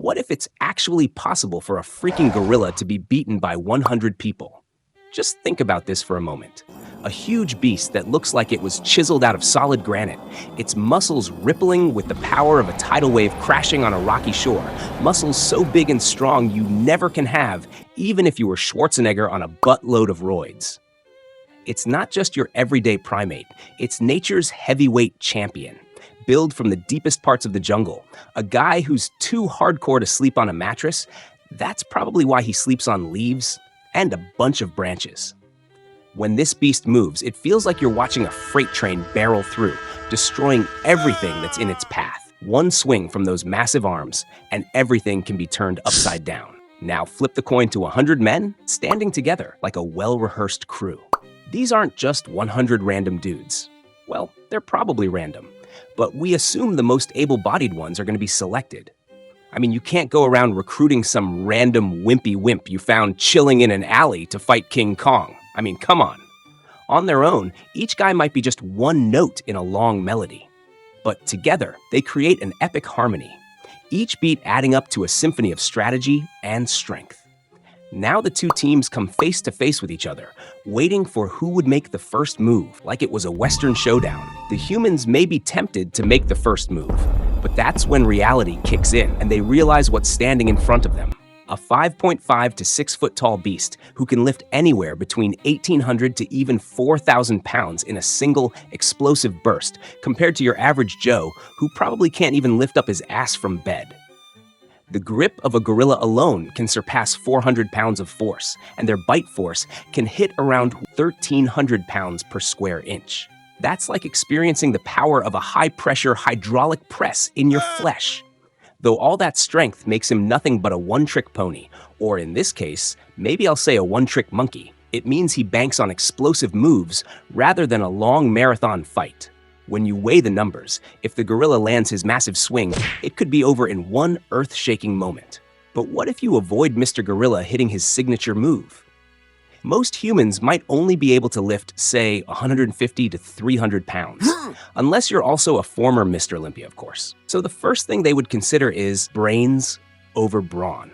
What if it's actually possible for a freaking gorilla to be beaten by 100 people? Just think about this for a moment. A huge beast that looks like it was chiseled out of solid granite, its muscles rippling with the power of a tidal wave crashing on a rocky shore, muscles so big and strong you never can have, even if you were Schwarzenegger on a buttload of roids. It's not just your everyday primate, it's nature's heavyweight champion. Billed from the deepest parts of the jungle, a guy who's too hardcore to sleep on a mattress, that's probably why he sleeps on leaves and a bunch of branches. When this beast moves, it feels like you're watching a freight train barrel through, destroying everything that's in its path. One swing from those massive arms, and everything can be turned upside down. Now flip the coin to 100 men standing together like a well-rehearsed crew. These aren't just 100 random dudes. Well, they're probably random, but we assume the most able-bodied ones are going to be selected. I mean, you can't go around recruiting some random wimpy wimp you found chilling in an alley to fight King Kong. I mean, come on. On their own, each guy might be just one note in a long melody. But together, they create an epic harmony, each beat adding up to a symphony of strategy and strength. Now the two teams come face to face with each other, waiting for who would make the first move, like it was a Western showdown. The humans may be tempted to make the first move, but that's when reality kicks in and they realize what's standing in front of them. A 5.5 to 6 foot tall beast who can lift anywhere between 1,800 to even 4,000 pounds in a single explosive burst, compared to your average Joe who probably can't even lift up his ass from bed. The grip of a gorilla alone can surpass 400 pounds of force, and their bite force can hit around 1,300 pounds per square inch. That's like experiencing the power of a high-pressure hydraulic press in your flesh. Though all that strength makes him nothing but a one-trick pony, or in this case, maybe I'll say a one-trick monkey. It means he banks on explosive moves rather than a long marathon fight. When you weigh the numbers, if the gorilla lands his massive swing, it could be over in one earth-shaking moment. But what if you avoid Mr. Gorilla hitting his signature move? Most humans might only be able to lift, say, 150 to 300 pounds, unless you're also a former Mr. Olympia, of course. So the first thing they would consider is brains over brawn.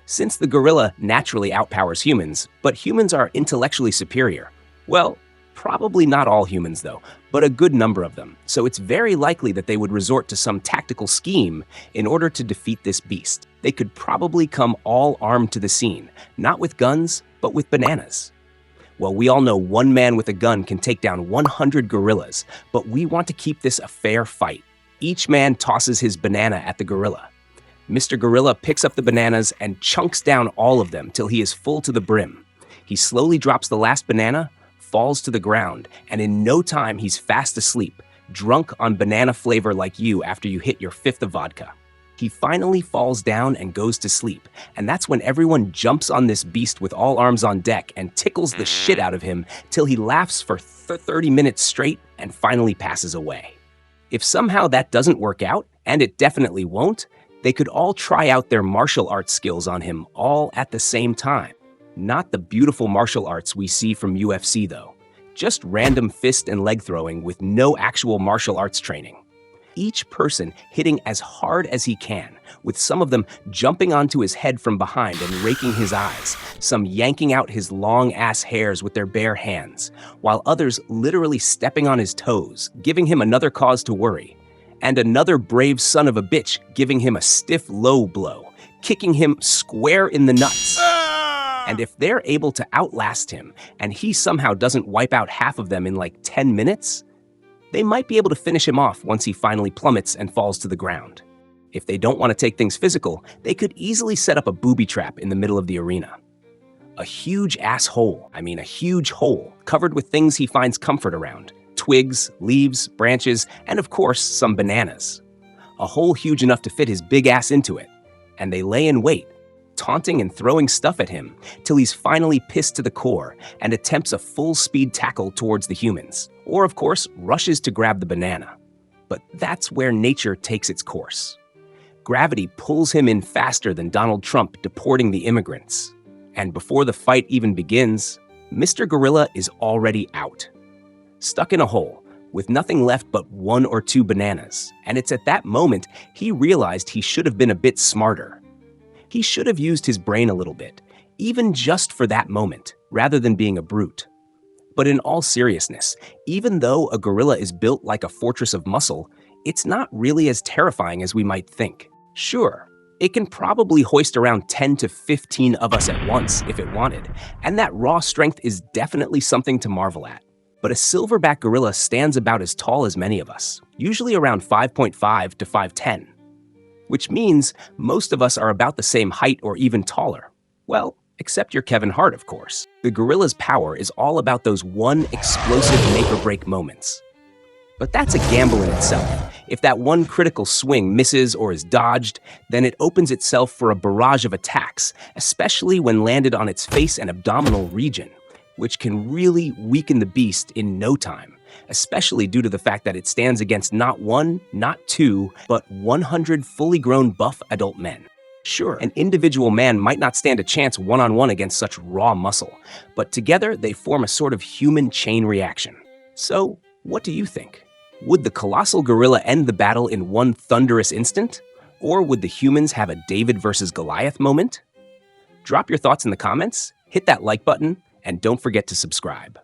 Since the gorilla naturally outpowers humans, but humans are intellectually superior, well, probably not all humans though, but a good number of them, so it's very likely that they would resort to some tactical scheme in order to defeat this beast. They could probably come all armed to the scene, not with guns, but with bananas. Well, we all know one man with a gun can take down 100 gorillas, but we want to keep this a fair fight. Each man tosses his banana at the gorilla. Mr. Gorilla picks up the bananas and chunks down all of them till he is full to the brim. He slowly drops the last banana, falls to the ground, and in no time he's fast asleep, drunk on banana flavor like you after you hit your fifth of vodka. He finally falls down and goes to sleep, and that's when everyone jumps on this beast with all arms on deck and tickles the shit out of him till he laughs for 30 minutes straight and finally passes away. If somehow that doesn't work out, and it definitely won't, they could all try out their martial arts skills on him all at the same time. Not the beautiful martial arts we see from UFC though, just random fist and leg throwing with no actual martial arts training. Each person hitting as hard as he can, with some of them jumping onto his head from behind and raking his eyes, some yanking out his long-ass hairs with their bare hands, while others literally stepping on his toes, giving him another cause to worry, and another brave son of a bitch giving him a stiff low blow, kicking him square in the nuts. And if they're able to outlast him, and he somehow doesn't wipe out half of them in like 10 minutes, they might be able to finish him off once he finally plummets and falls to the ground. If they don't want to take things physical, they could easily set up a booby trap in the middle of the arena. A huge hole covered with things he finds comfort around. Twigs, leaves, branches, and of course, some bananas. A hole huge enough to fit his big ass into it. And they lay in wait, taunting and throwing stuff at him till he's finally pissed to the core and attempts a full-speed tackle towards the humans, or of course, rushes to grab the banana. But that's where nature takes its course. Gravity pulls him in faster than Donald Trump deporting the immigrants. And before the fight even begins, Mr. Gorilla is already out. Stuck in a hole, with nothing left but 1 or 2 bananas. And it's at that moment he realized he should have been a bit smarter. He should have used his brain a little bit, even just for that moment, rather than being a brute. But in all seriousness, even though a gorilla is built like a fortress of muscle, it's not really as terrifying as we might think. Sure, it can probably hoist around 10 to 15 of us at once if it wanted, and that raw strength is definitely something to marvel at. But a silverback gorilla stands about as tall as many of us, usually around 5.5 to 5'10", which means most of us are about the same height or even taller. Well, except your Kevin Hart, of course. The gorilla's power is all about those one explosive make-or-break moments. But that's a gamble in itself. If that one critical swing misses or is dodged, then it opens itself for a barrage of attacks, especially when landed on its face and abdominal region, which can really weaken the beast in no time, especially due to the fact that it stands against not 1, not 2, but 100 fully grown buff adult men. Sure, an individual man might not stand a chance one-on-one against such raw muscle, but together they form a sort of human chain reaction. So, what do you think? Would the colossal gorilla end the battle in one thunderous instant? Or would the humans have a David versus Goliath moment? Drop your thoughts in the comments, hit that like button, and don't forget to subscribe.